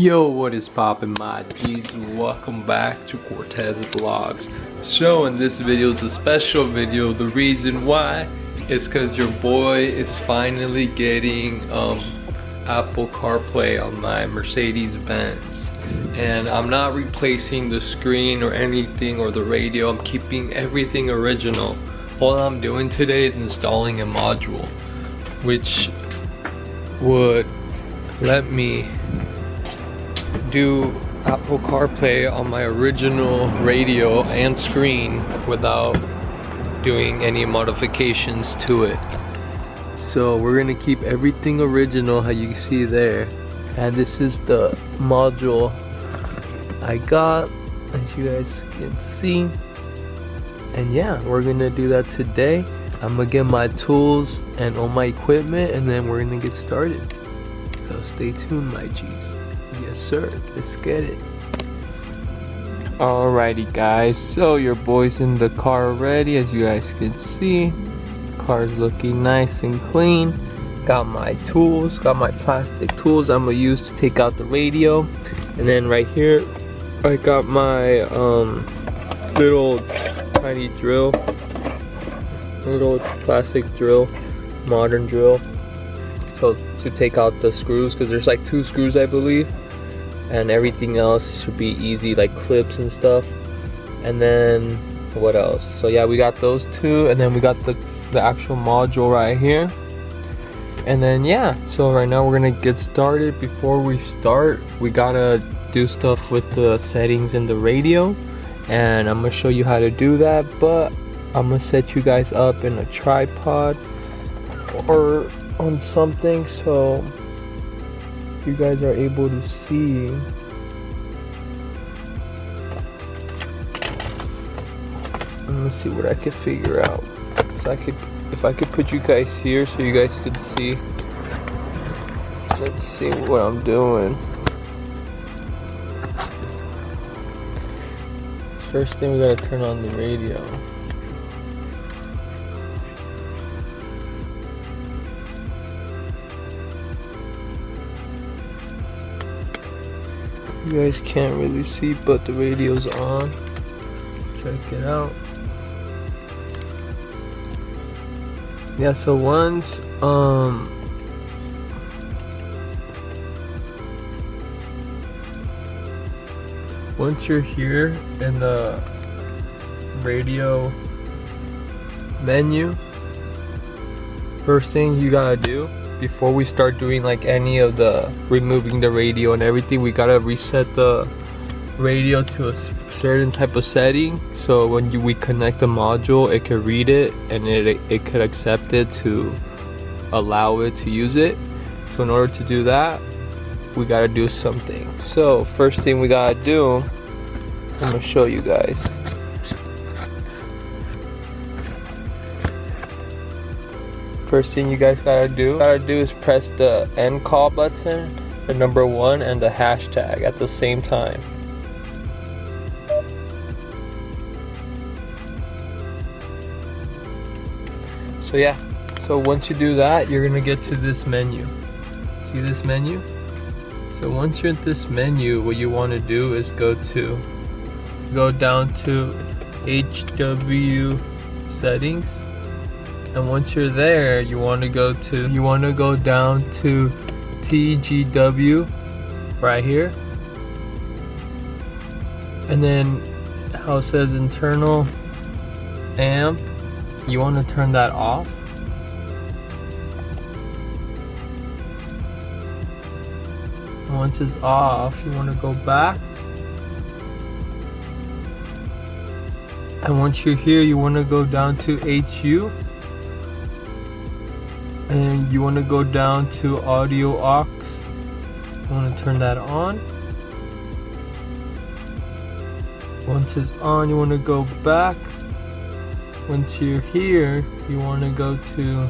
Yo, what is poppin', my G's? Welcome back to Cortes Vlogs. So in this video is a special video. The reason why is because your boy is finally getting Apple Carplay on my Mercedes Benz. And I'm not replacing the screen or anything or the radio. I'm keeping everything original. All I'm doing today is installing a module which would let me do Apple CarPlay on my original radio and screen without doing any modifications to it. So we're gonna keep everything original, how you see there. And this is the module I got, as you guys can see. And yeah, we're gonna do that today. I'm gonna get my tools and all my equipment, and then we're gonna get started. So stay tuned, my G's. Yes sir, let's get it. Alrighty guys, so your boy's in the car already, as you guys can see. Car's looking nice and clean. Got my tools, got my plastic tools I'm gonna use to take out the radio. And then right here I got my little tiny drill, little plastic drill, modern drill, so to take out the screws, because there's like 2 screws I believe, and everything else should be easy, like clips and stuff. And then what else? So yeah, we got those 2, and then we got the actual module right here. And then yeah, so right now we're gonna get started. Before we start, we gotta do stuff with the settings in the radio, and I'm gonna show you how to do that. But I'm gonna set you guys up in a tripod or on something so you guys are able to see. I'm gonna see what I can figure out. So if I could put you guys here so you guys could see. Let's see what I'm doing. First thing, we gotta turn on the radio. You guys can't really see, but the radio's on. Check it out. Yeah, so once you're here in the radio menu, first thing you gotta do before we start doing like any of the removing the radio and everything, we gotta reset the radio to a certain type of setting, so when we connect the module, it can read it and it could accept it to allow it to use it. So in order to do that, we gotta do something. So first thing we gotta do, I'm gonna show you guys. First thing you guys gotta do is press the end call button, the number 1, and the hashtag at the same time. So yeah, so once you do that, you're gonna get to this menu. See this menu? So once you're at this menu, what you want to do is go down to HW settings. And once you're there, you want to go down to TGW right here. And then how it says internal amp, you want to turn that off. And once it's off, you want to go back. And once you're here, you want to go down to HU. And you want to go down to audio aux. You want to turn that on. Once it's on, you want to go back. Once you're here, you want to go to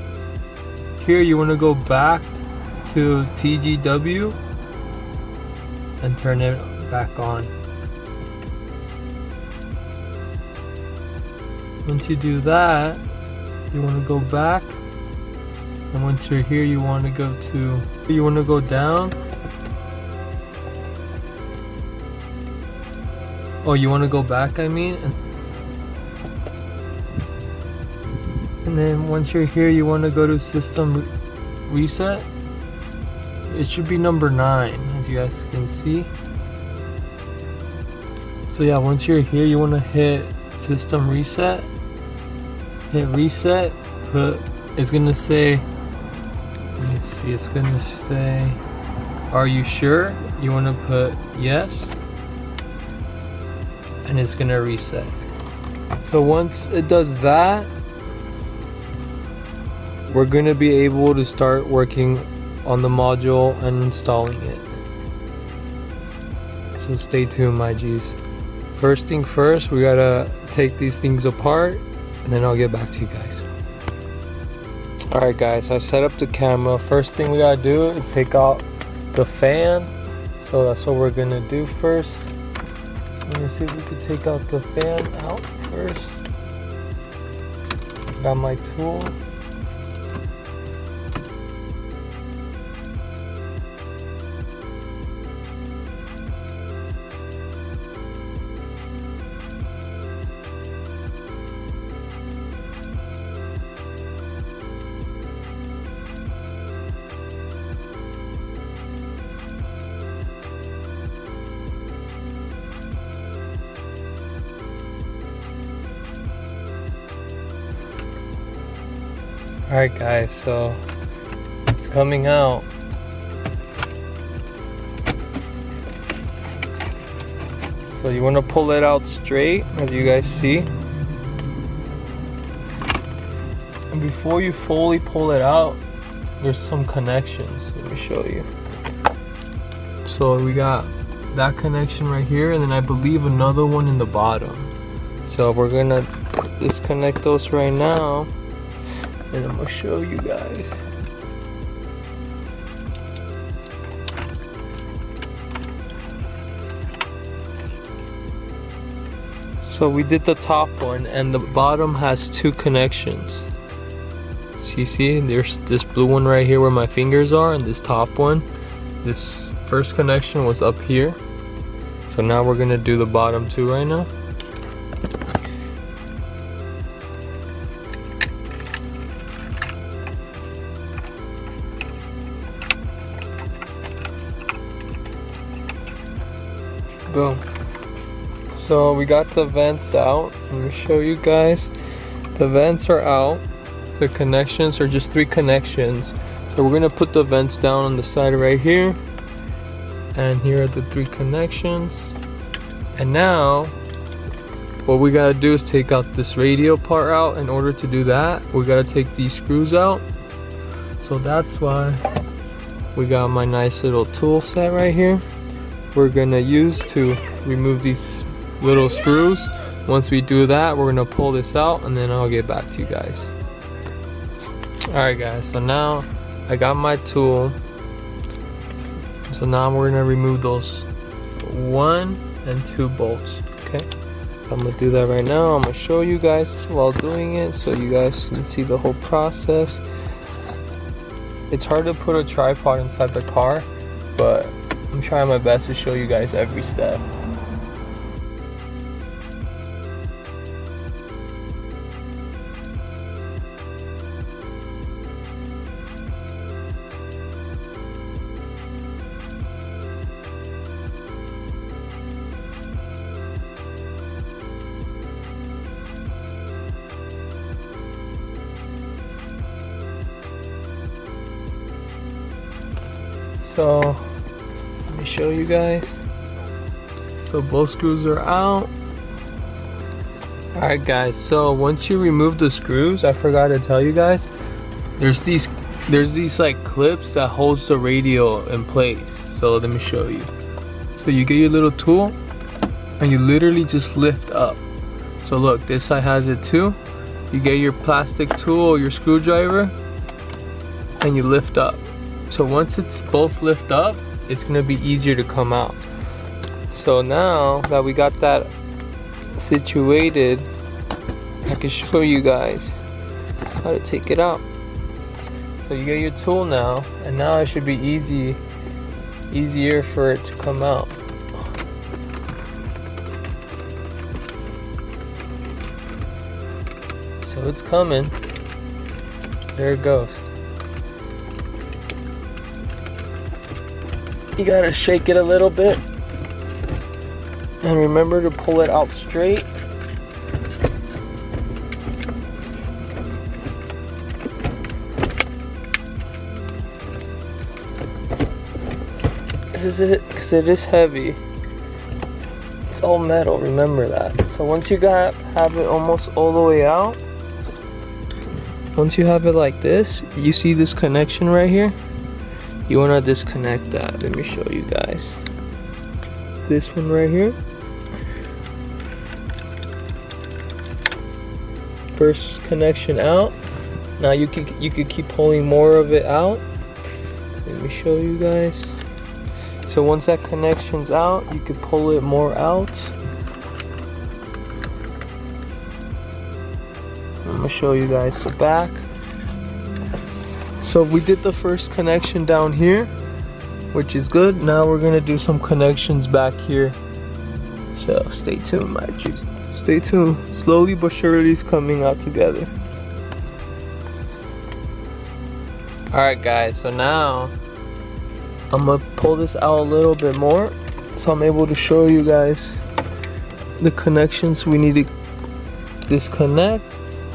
here. You want to go back to TGW and turn it back on. Once you do that, you want to go back. And once you're here, you want to go down Oh, you want to go back, I mean? And then once you're here, you want to go to system reset. It should be number 9, as you guys can see. So yeah, once you're here, you want to hit system reset. Hit reset. It's gonna say, let me see, it's gonna say, are you sure? You want to put yes, and it's gonna reset. So once it does that, we're gonna be able to start working on the module and installing it. So stay tuned, my G's. First thing first, we gotta take these things apart, and then I'll get back to you guys. Alright guys, I set up the camera. First thing we gotta do is take out the fan. So that's what we're gonna do first. Let me see if we can take out the fan out first. Got my tool. Alright guys, so it's coming out. So you want to pull it out straight, as you guys see. And before you fully pull it out, there's some connections. Let me show you. So we got that connection right here, and then I believe another one in the bottom. So we're gonna disconnect those right now. And I'm gonna show you guys. So we did the top one, and the bottom has 2 connections. So you see, there's this blue one right here where my fingers are, and this top one. This first connection was up here. So now we're gonna do the bottom 2 right now. Boom. So we got the vents out. Let me show you guys. The vents are out. The connections are just 3 connections. So we're gonna put the vents down on the side right here. And here are the 3 connections. And now what we gotta do is take out this radio part out. In order to do that, we gotta take these screws out. So that's why we got my nice little tool set right here. We're gonna use to remove these little screws. Once we do that, we're gonna pull this out, and then I'll get back to you guys. Alright guys, so now I got my tool. So now we're gonna remove those 1 and 2 bolts. Okay, I'm gonna do that right now. I'm gonna show you guys while doing it so you guys can see the whole process. It's hard to put a tripod inside the car, but I'm trying my best to show you guys every step. So let me show you guys. So both screws are out. Alright guys, so once you remove the screws, I forgot to tell you guys, there's these like clips that holds the radio in place. So let me show you. So you get your little tool and you literally just lift up. So look, this side has it too. You get your plastic tool or your screwdriver and you lift up. So once it's both lift up, it's gonna be easier to come out. So now that we got that situated, I can show you guys how to take it out. So you get your tool now, and now it should be easier for it to come out. So it's coming. There it goes. You gotta shake it a little bit. And remember to pull it out straight. This is it, because it is heavy. It's all metal, remember that. So once you have it almost all the way out, once you have it like this, you see this connection right here? You want to disconnect that. Let me show you guys. This one right here. First connection out. Now you could keep pulling more of it out. Let me show you guys. So once that connection's out, you can pull it more out. I'm gonna show you guys the back. So we did the first connection down here, which is good. Now we're gonna do some connections back here. So stay tuned, my G's. Stay tuned. Slowly but surely it's coming out together. Alright guys, so now I'm gonna pull this out a little bit more so I'm able to show you guys the connections we need to disconnect.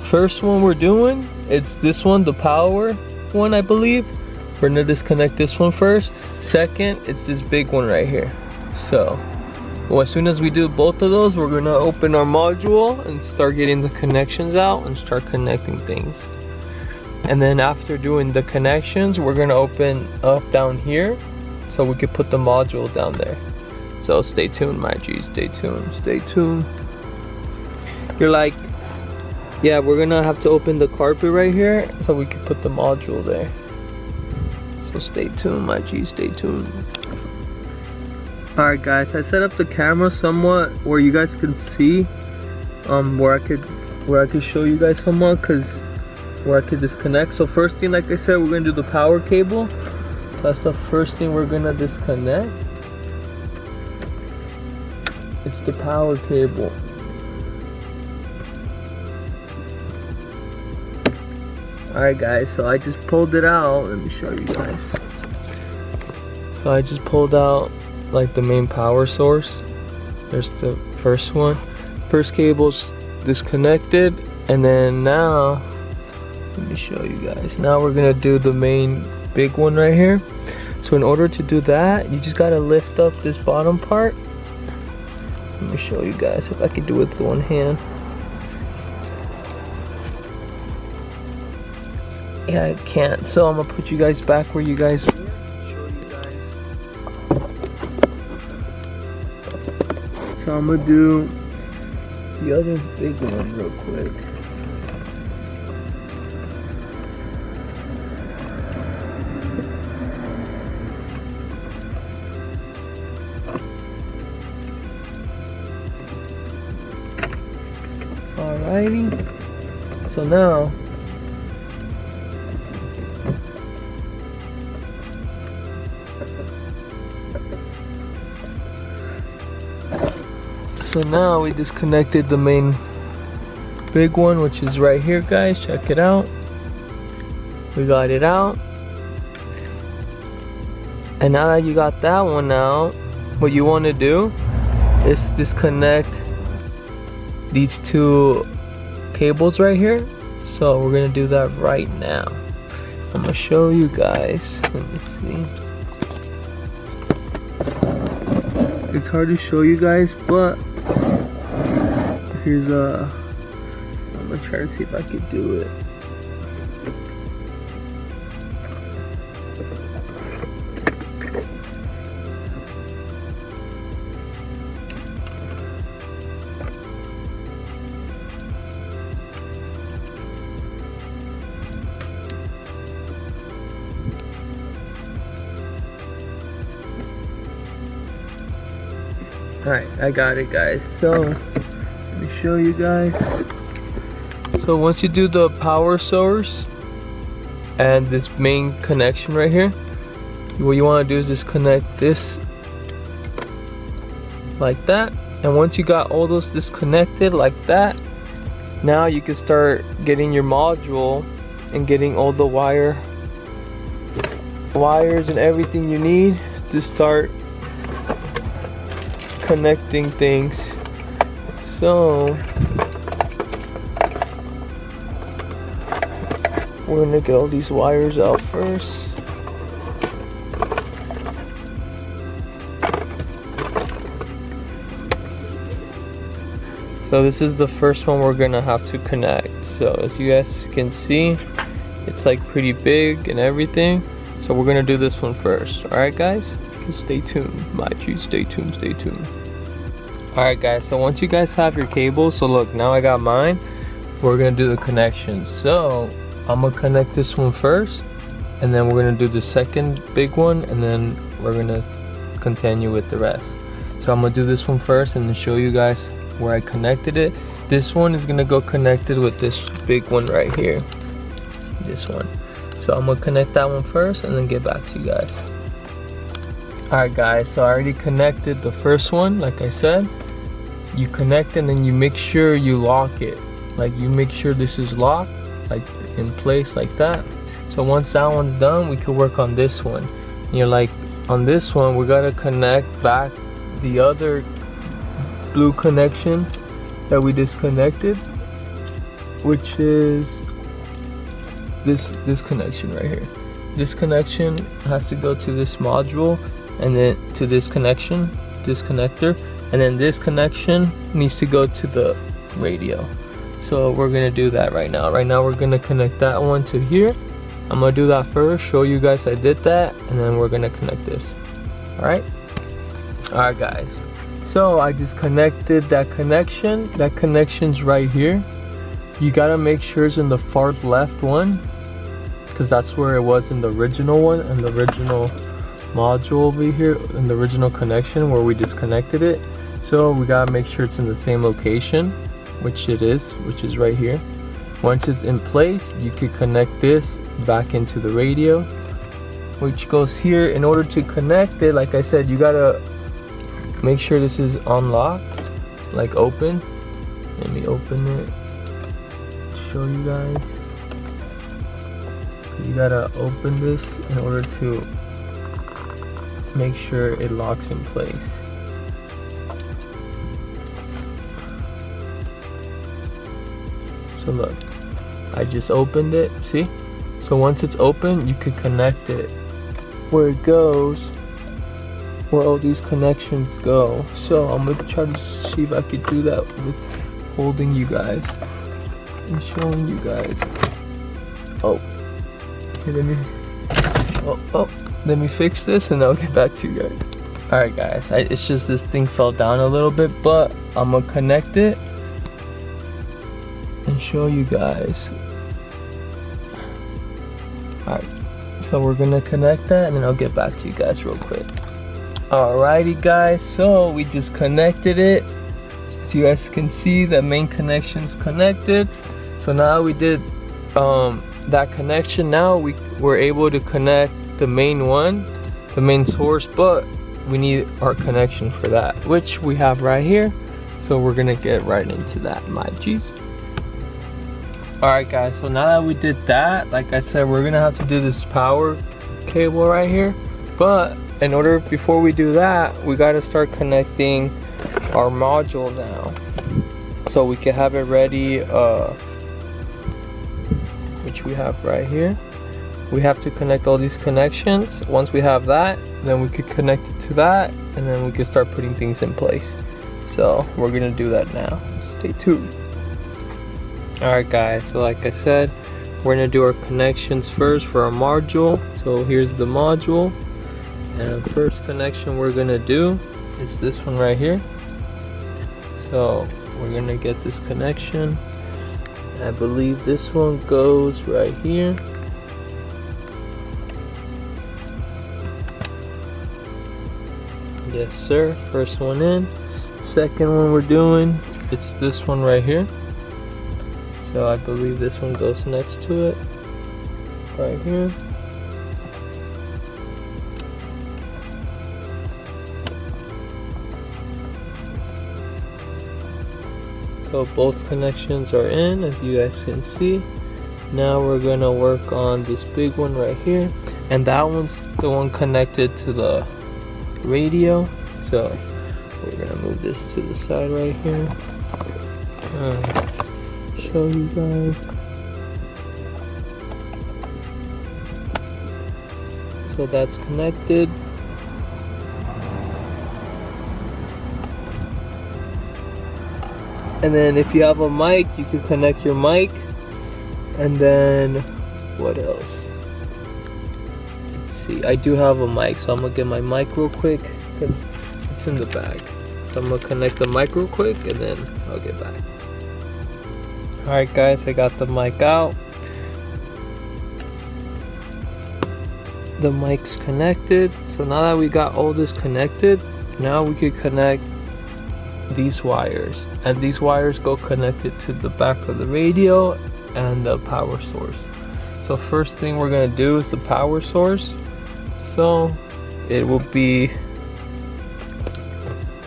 First one we're doing, it's this one, the power one, I believe. We're gonna disconnect this one first. Second, it's this big one right here. So well, as soon as we do both of those, we're gonna open our module and start getting the connections out and start connecting things. And then after doing the connections, we're gonna open up down here so we can put the module down there. So stay tuned, my G's, stay tuned, stay tuned. You're like, yeah, we're gonna have to open the carpet right here so we can put the module there. So stay tuned, my G's, stay tuned. Alright guys, I set up the camera somewhat where you guys can see where I could show you guys somewhat, cause where I could disconnect. So first thing, like I said, we're gonna do the power cable. So that's the first thing we're gonna disconnect. It's the power cable. Alright guys, so I just pulled it out. Let me show you guys. So I just pulled out like the main power source. There's the first one. First cable's disconnected, and then now let me show you guys. Now we're gonna do the main big one right here. So in order to do that, you just gotta lift up this bottom part. Let me show you guys if I can do it with one hand. Yeah, I can't. So I'm gonna put you guys back where you guys were. Show you guys. So I'm gonna do the other big one real quick. Alrighty, so now we disconnected the main big one, which is right here, guys. Check it out. We got it out. And now that you got that one out, what you want to do is disconnect these two cables right here. So we're gonna do that right now. I'm gonna show you guys. Let me see. It's hard to show you guys, but here's I'm gonna try to see if I could do it. Alright, I got it, guys. So let me show you guys. So once you do the power source and this main connection right here, what you want to do is just connect this like that. And once you got all those disconnected like that, Now you can start getting your module and getting all the wires and everything you need to start connecting things. So we're gonna get all these wires out first. So this is the first one we're gonna have to connect. So as you guys can see, it's like pretty big and everything. So we're gonna do this one first. All right, guys, stay tuned. My G, stay tuned, stay tuned. All right, guys. So once you guys have your cables, so look, now I got mine. We're gonna do the connections. So I'm gonna connect this one first, and then we're gonna do the second big one, and then we're gonna continue with the rest. So I'm gonna do this one first and then show you guys where I connected it. This one is gonna go connected with this big one right here, this one. So I'm gonna connect that one first and then get back to you guys. All right, guys, so I already connected the first one. Like I said, you connect and then you make sure you lock it. Like you make sure this is locked, like in place like that. So once that one's done, we can work on this one. And you're like, on this one, we gotta connect back the other blue connection that we disconnected, which is this connection right here. This connection has to go to this module and then to this connection, this connector, and then this connection needs to go to the radio. So we're gonna do that right now. Right now we're gonna connect that one to here. I'm gonna do that first, show you guys I did that, and then we're gonna connect this. All right, guys. So I just connected that connection. That connection's right here. You gotta make sure it's in the far left one, because that's where it was in the original one, and the original module over here, in the original connection where we disconnected it. So we gotta make sure it's in the same location, which it is, which is right here. Once it's in place, you could connect this back into the radio, which goes here. In order to connect it, like I said, you gotta make sure this is unlocked, like open. Let me open it, show you guys. You gotta open this in order to make sure it locks in place. So look, I just opened it, see? So once it's open, you could connect it where it goes, where all these connections go. So I'm gonna try to see if I could do that with holding you guys and showing you guys. Oh, okay, let me fix this and I'll get back to you guys. All right, guys, it's just this thing fell down a little bit, but I'm gonna connect it and show you guys. All right, so we're gonna connect that and then I'll get back to you guys real quick. Alrighty, guys, so we just connected it. As you guys can see, the main connection's connected. So now we did that connection. Now we're able to connect the main one, the main source, but we need our connection for that, which we have right here. So we're gonna get right into that, my G's. Alright, guys, so now that we did that, like I said, we're gonna have to do this power cable right here. But in order, before we do that, we gotta start connecting our module now, so we can have it ready, which we have right here. We have to connect all these connections. Once we have that, then we could connect it to that, and then we can start putting things in place. So we're gonna do that now. Stay tuned. Alright, guys, so like I said, we're gonna do our connections first for our module. So here's the module, and the first connection we're gonna do is this one right here. So we're gonna get this connection. I believe this one goes right here. Yes, sir. First one in. Second one we're doing, it's this one right here. So I believe this one goes next to it, right here. So So both connections are in, as you guys can see. Now we're gonna work on this big one right here, and that one's the one connected to the radio. So we're gonna move this to the side right here. Show you guys. So that's connected. And then if you have a mic, you can connect your mic. And then what else? Let's see, I do have a mic, so I'm gonna get my mic real quick because it's in the bag. So I'm gonna connect the mic real quick and then I'll get back. Alright guys, I got the mic out. The mic's connected. So now that we got all this connected, now we could connect these wires. And these wires go connected to the back of the radio and the power source. So first thing we're gonna do is the power source. So it will be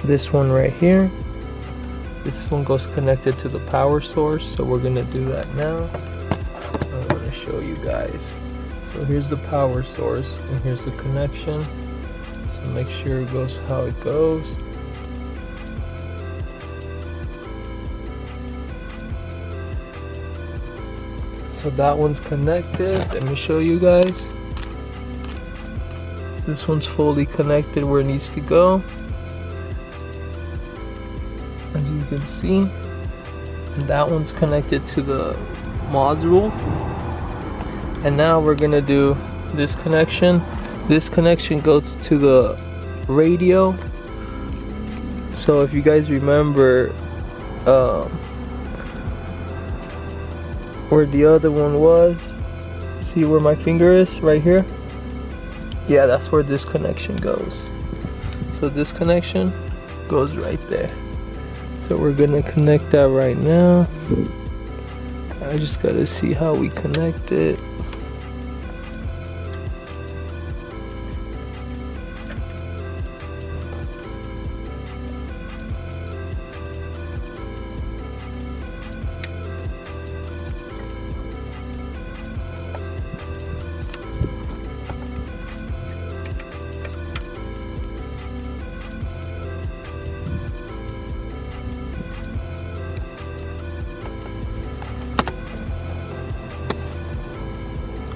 this one right here. This one goes connected to the power source, so we're gonna do that now. I'm gonna show you guys. So here's the power source and here's the connection. So make sure it goes how it goes. So that one's connected. Let me show you guys. This one's fully connected where it needs to go, as you can see. And that one's connected to the module. And now we're gonna do this connection. This connection goes to the radio. So if you guys remember where the other one was, see where my finger is right here? Yeah, that's where this connection goes. So this connection goes right there. So we're gonna connect that right now. I just gotta see how we connect it.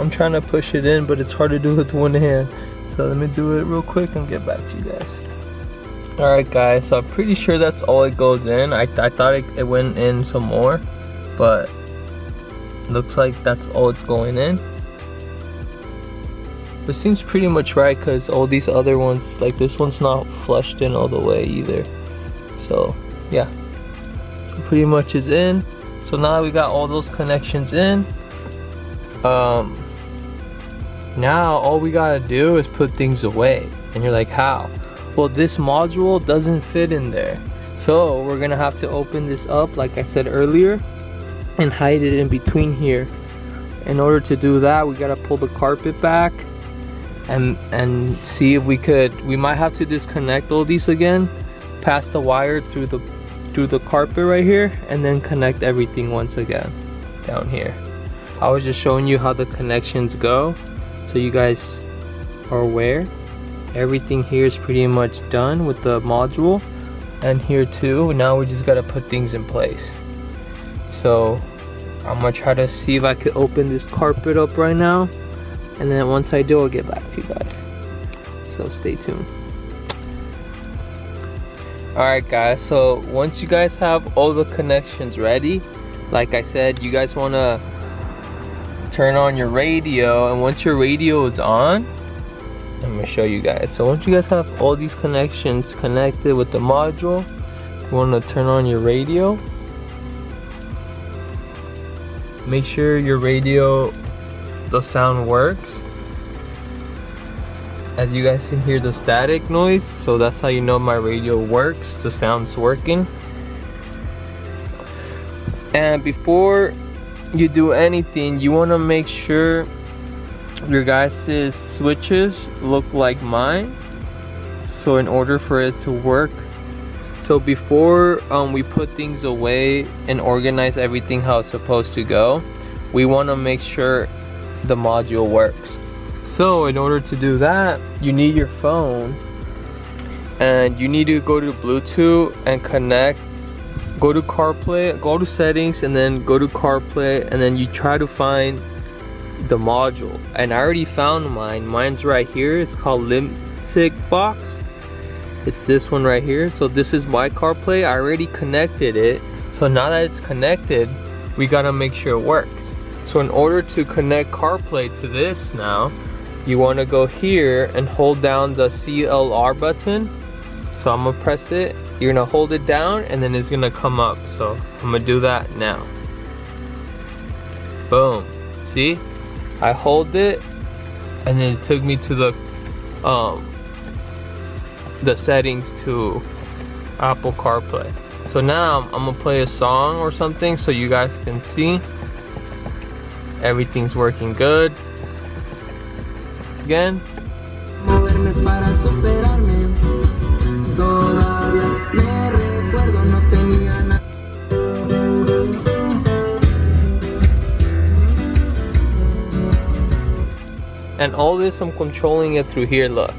I'm trying to push it in, but it's hard to do with one hand. So let me do it real quick and get back to you guys. Alright guys, so I'm pretty sure that's all it goes in. I thought it went in some more, but looks like that's all it's going in. This seems pretty much right because all these other ones, like this one's not flushed in all the way either. So yeah, so pretty much is in. So now we got all those connections in. Now all we gotta do is put things away. And you're like, how? Well, this module doesn't fit in there. So we're gonna have to open this up like I said earlier and hide it in between here. In order to do that, we gotta pull the carpet back and see if we might have to disconnect all these again, pass the wire through the carpet right here, and then connect everything once again down here. I was just showing you how the connections go, so you guys are aware. Everything here is pretty much done with the module, and here too. Now we just gotta put things in place. So I'm gonna try to see if I could open this carpet up right now, and then once I do, I'll get back to you guys. So stay tuned. Alright guys, so once you guys have all the connections ready, like I said, you guys wanna turn on your radio, and once your radio is on, I'm gonna show you guys. So once you guys have all these connections connected with the module, you want to turn on your radio. Make sure your radio, the sound works. As you guys can hear the static noise, so that's how you know my radio works, the sound's working. And before you do anything, you want to make sure your guys' switches look like mine. So in order for it to work So before we put things away and organize everything how it's supposed to go, we want to make sure the module works. So in order to do that, you need your phone and you need to go to Bluetooth and connect. Go to Carplay, go to settings, and then go to Carplay, and then you try to find the module. And I already found mine. Mine's right here. It's called Lipstick Box. It's this one right here. So this is my Carplay. I already connected it. So now that it's connected, we gotta make sure it works. So in order to connect Carplay to this now, you wanna go here and hold down the CLR button. So I'm gonna press it. You're gonna hold it down and then it's gonna come up. So I'm gonna do that now. Boom. See? I hold it and then it took me to the settings to Apple CarPlay. So now I'm gonna play a song or something so you guys can see everything's working good. Again. And all this I'm controlling it through here, look.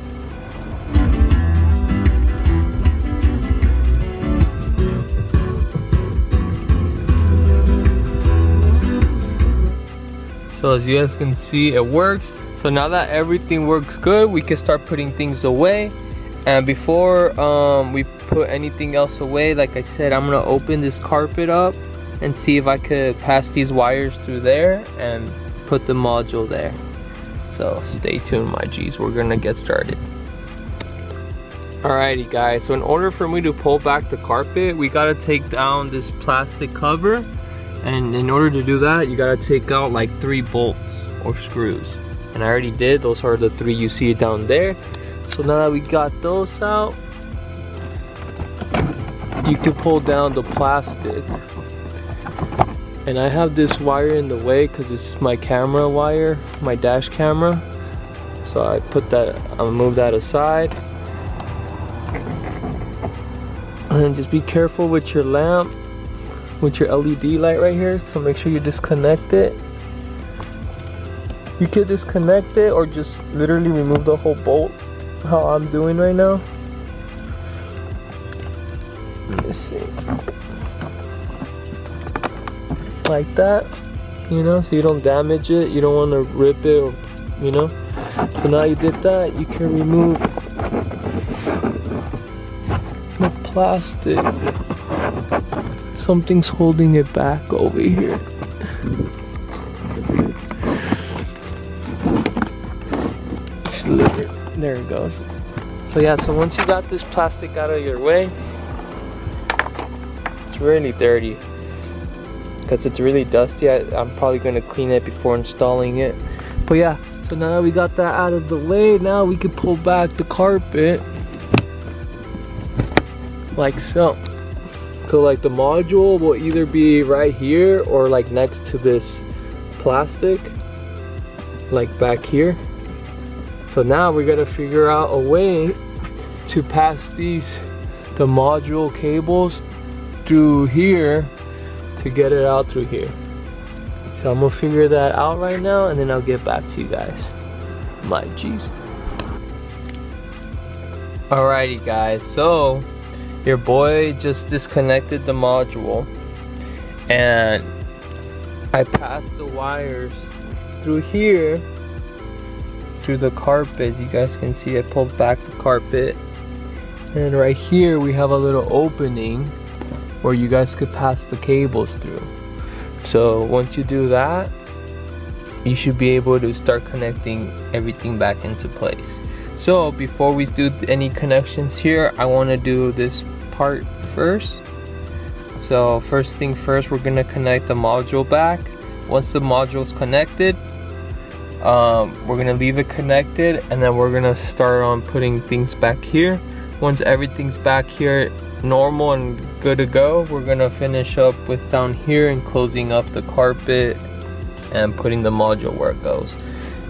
So as you guys can see, it works. So now that everything works good, we can start putting things away. And before we put anything else away, like I said, I'm gonna open this carpet up and see if I could pass these wires through there and put the module there. So stay tuned, my G's, we're gonna get started. Alrighty guys, so in order for me to pull back the carpet, we gotta take down this plastic cover. And in order to do that, you gotta take out like 3 bolts or screws. And I already did, those are the 3 you see down there. So now that we got those out, you can pull down the plastic. And I have this wire in the way because it's my camera wire, my dash camera. So I put that, I'll move that aside. And just be careful with your lamp, with your LED light right here. So make sure you disconnect it. You can disconnect it or just literally remove the whole bolt, how I'm doing right now. Let me see. Like that, you know, so you don't damage it, you don't want to rip it, or, you know. So now you did that, you can remove the plastic. Something's holding it back over here. There it goes. So yeah, so once you got this plastic out of your way, it's really dirty because it's really dusty. I'm probably going to clean it before installing it. But yeah, so now that we got that out of the way, now we can pull back the carpet like so. So like the module will either be right here or like next to this plastic, like back here. So now we're gonna figure out a way to pass the module cables through here to get it out through here. So I'm gonna figure that out right now and then I'll get back to you guys. My G's. Alrighty guys, so your boy just disconnected the module and I passed the wires through here, through the carpet. As you guys can see, I pulled back the carpet, and right here we have a little opening where you guys could pass the cables through. So once you do that, you should be able to start connecting everything back into place. So before we do any connections here, I want to do this part first. So first thing first, we're gonna connect the module back. Once the module is connected, we're gonna leave it connected and then we're gonna start on putting things back here. Once everything's back here normal and good to go, we're gonna finish up with down here and closing up the carpet and putting the module where it goes.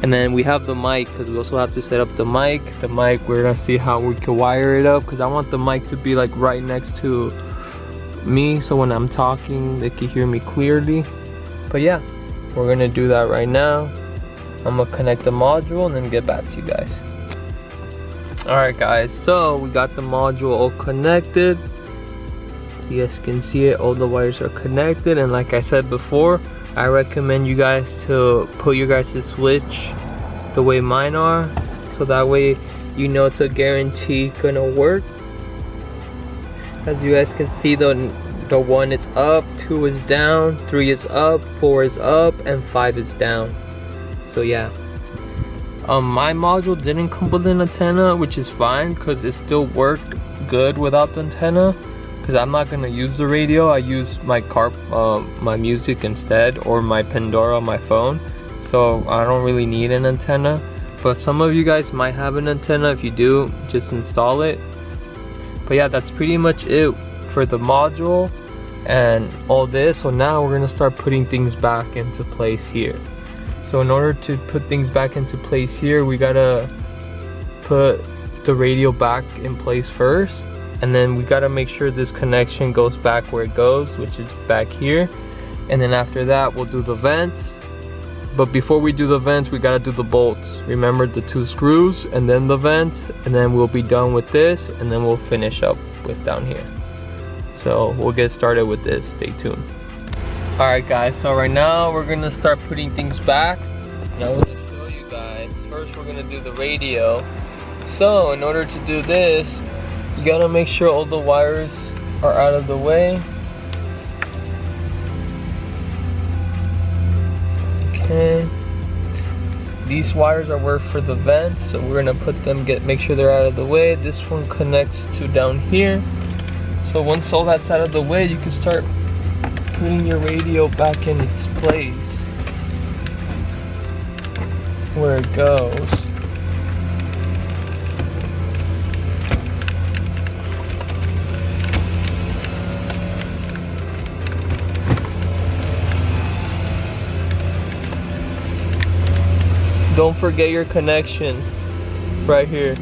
And then we have the mic, because we also have to set up the mic. The mic, we're gonna see how we can wire it up, because I want the mic to be like right next to me, so when I'm talking they can hear me clearly. But yeah, we're gonna do that right now. I'm gonna connect the module and then get back to you guys. Alright guys, so we got the module all connected. You guys can see it, all the wires are connected, and like I said before, I recommend you guys to put your guys' switch the way mine are, so that way you know it's a guarantee gonna work. As you guys can see, the 1 is up, 2 is down, 3 is up, 4 is up, and 5 is down. So yeah, my module didn't come with an antenna, which is fine because it still worked good without the antenna. Because I'm not gonna use the radio, I use my my music instead, or my Pandora on my phone. So I don't really need an antenna. But some of you guys might have an antenna. If you do, just install it. But yeah, that's pretty much it for the module and all this. So now we're gonna start putting things back into place here. So in order to put things back into place here, we gotta put the radio back in place first. And then we gotta make sure this connection goes back where it goes, which is back here. And then after that, we'll do the vents. But before we do the vents, we gotta do the bolts. Remember, the 2 screws and then the vents, and then we'll be done with this, and then we'll finish up with down here. So we'll get started with this, stay tuned. Alright guys, so right now we're gonna start putting things back. And I want to show you guys, first we're gonna do the radio. So in order to do this, you gotta make sure all the wires are out of the way. Okay. These wires are worth for the vents, so we're gonna put them, make sure they're out of the way. This one connects to down here. So once all that's out of the way, you can start putting your radio back in its place where it goes. Don't forget your connection right here.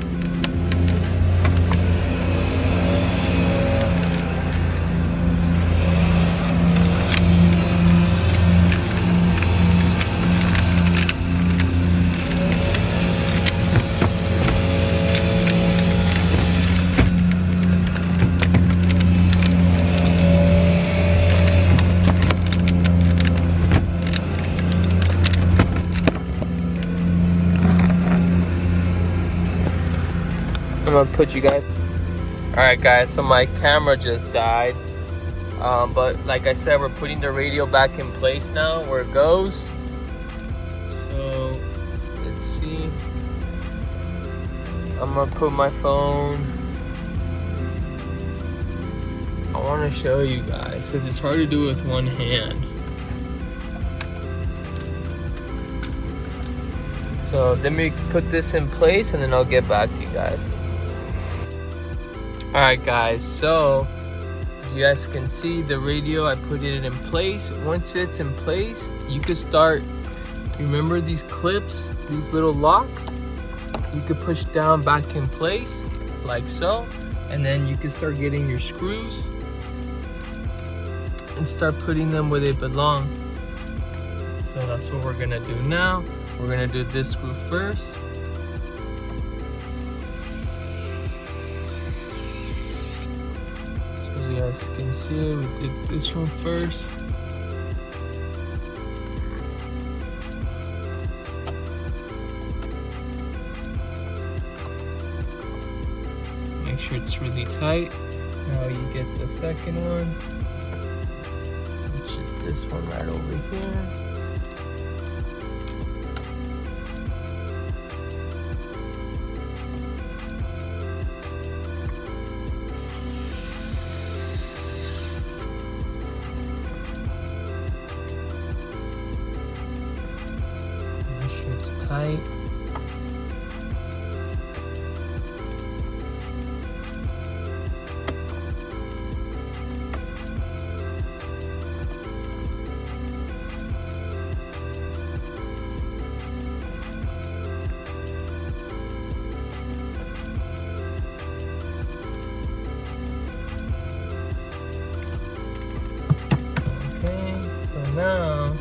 I'm gonna put you guys. Alright guys, so my camera just died. But like I said, we're putting the radio back in place now where it goes. So let's see. I'm gonna put my phone. I want to show you guys because it's hard to do with one hand. So let me put this in place and then I'll get back to you guys. Alright guys, so as you guys can see, the radio, I put it in place. Once it's in place, you can start, remember these clips, these little locks? You can push down back in place, like so. And then you can start getting your screws and start putting them where they belong. So that's what we're gonna do now. We're gonna do this screw first. So as you guys can see, we did this one first. Make sure it's really tight. Now you get the second one, which is this one right over here. Tight. now,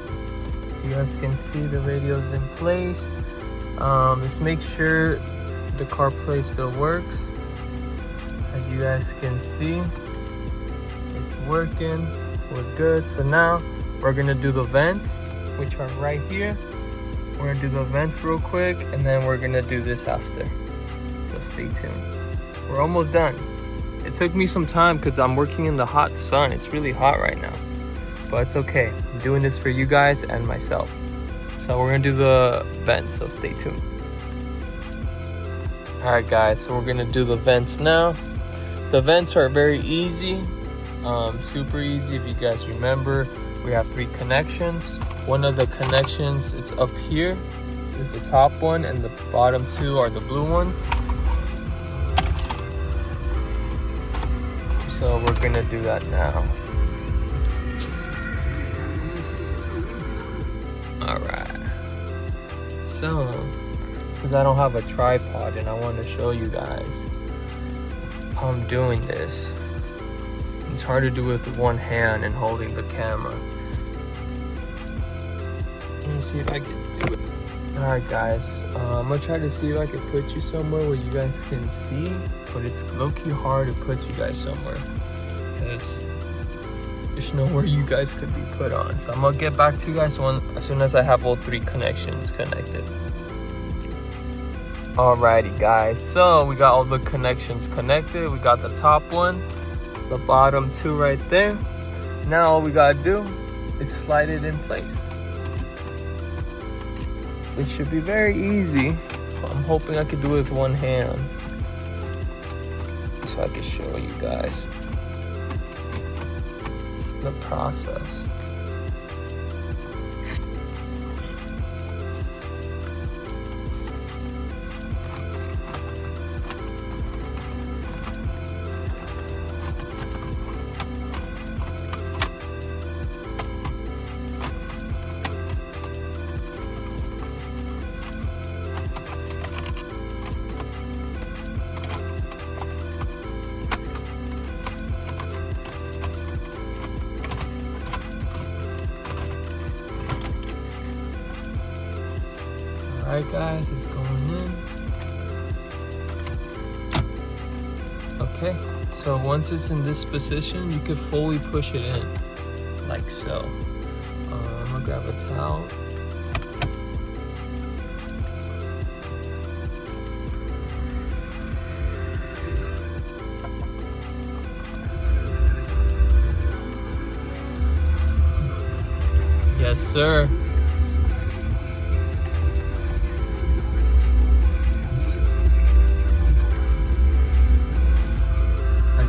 you guys can see the radio's in place. Just make sure the CarPlay still works. As you guys can see, it's working. We're good. So now we're gonna do the vents, which are right here. We're gonna do the vents real quick, and then we're gonna do this after. So stay tuned. We're almost done. It took me some time because I'm working in the hot sun. It's really hot right now, but it's okay. I'm doing this for you guys and myself. So we're gonna do the vents, so stay tuned. All right guys, so we're gonna do the vents now. The vents are very easy, super easy. If you guys remember, we have 3 connections. One of the connections is up here. This is the top one, and the bottom 2 are the blue ones. So we're gonna do that now. All right. So it's because I don't have a tripod, and I want to show you guys how I'm doing this. It's hard to do with one hand and holding the camera. Let me see if I can do it. All right, guys. I'm gonna try to see if I can put you somewhere where you guys can see, but it's low-key hard to put you guys somewhere because there's nowhere you guys could be put on. So I'm gonna get back to you guys as soon as I have all 3 connections connected. Alrighty guys, so we got all the connections connected. We got the top one, the bottom 2 right there. Now all we gotta do is slide it in place. It should be very easy. I'm hoping I can do it with one hand, so I can show you guys the process. Alright guys, it's going in. Okay, so once it's in this position, you can fully push it in, like so. I'm gonna grab a towel. Yes, sir.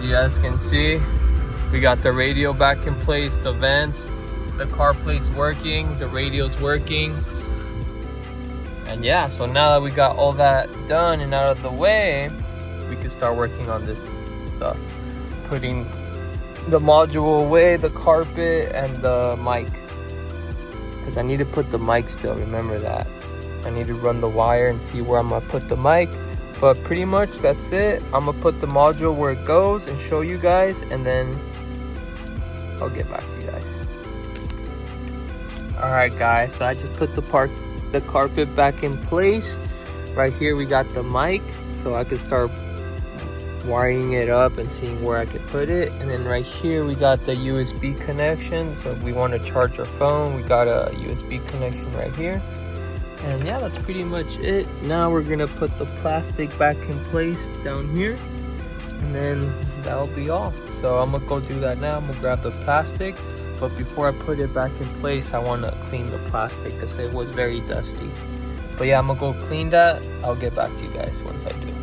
You guys can see, we got the radio back in place, the vents, the CarPlay's working, the radio's working. And yeah, so now that we got all that done and out of the way, we can start working on this stuff. Putting the module away, the carpet, and the mic. Because I need to put the mic still, remember that. I need to run the wire and see where I'm gonna put the mic. But pretty much that's it. I'm gonna put the module where it goes and show you guys, and then I'll get back to you guys. Alright guys, so I just put the carpet back in place. Right here we got the mic, so I can start wiring it up and seeing where I could put it. And then right here we got the USB connection, so if we want to charge our phone, we got a USB connection right here. And yeah, that's pretty much it. Now we're gonna put the plastic back in place down here, and then that'll be all. So I'm gonna go do that now. I'm gonna grab the plastic, but before I put it back in place, I wanna clean the plastic because it was very dusty. But yeah, I'm gonna go clean that. I'll get back to you guys once I do.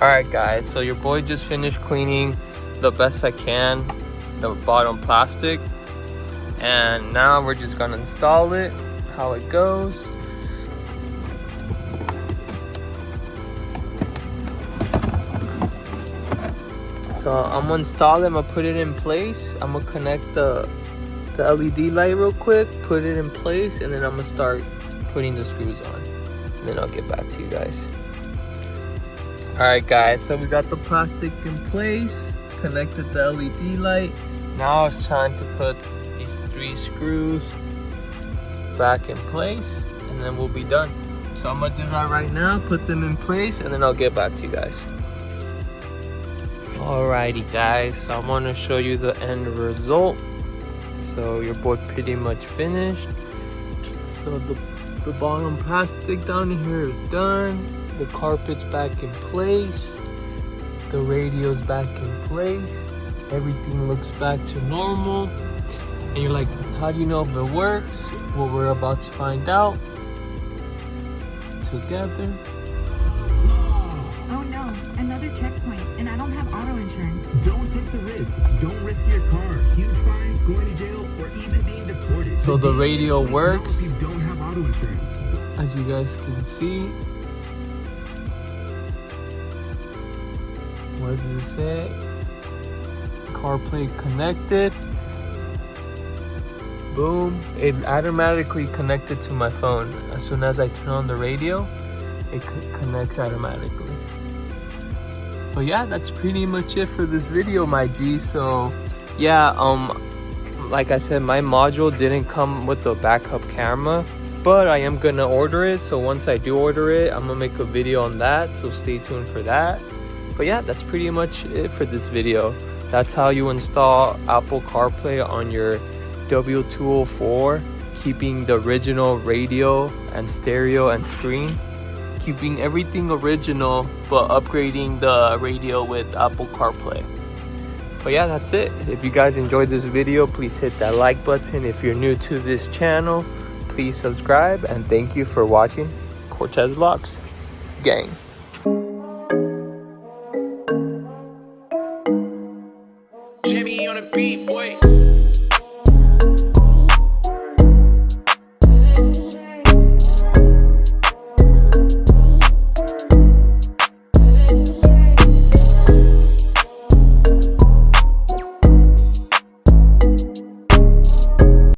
Alright guys, so your boy just finished cleaning the best I can, the bottom plastic. And now we're just gonna install it. How it goes. So I'm gonna install it, I'm gonna put it in place. I'm gonna connect the LED light real quick, put it in place, and then I'm gonna start putting the screws on. And then I'll get back to you guys. Alright guys, so we got the plastic in place, connected the LED light. Now it's time to put these 3 screws back in place, and then we'll be done. So I'm gonna do that right now, put them in place, and then I'll get back to you guys. Alrighty guys, so I'm gonna show you the end result. So your boy pretty much finished. So the bottom plastic down here is done. The carpet's back in place. The radio's back in place. Everything looks back to normal. And you're like, how do you know if it works? Well, we're about to find out together. Oh no, another checkpoint, and I don't have auto insurance. Don't take the risk. Don't risk your car. Huge fines, going to jail, or even being deported. So the radio works. If you don't have auto insurance. As you guys can see. What does it say? Carplay connected. Boom. It automatically connected to my phone. As soon as I turn on the radio, it connects automatically. But yeah, that's pretty much it for this video, my G. So yeah, like I said, my module didn't come with a backup camera, but I am gonna order it. So once I do order it, I'm gonna make a video on that, so stay tuned for that. But yeah, that's pretty much it for this video. That's how you install Apple CarPlay on your W204, keeping the original radio and stereo and screen, keeping everything original, but upgrading the radio with Apple CarPlay. But yeah, that's it. If you guys enjoyed this video, please hit that like button. If you're new to this channel, please subscribe, and thank you for watching Cortes Vlogs. Gang.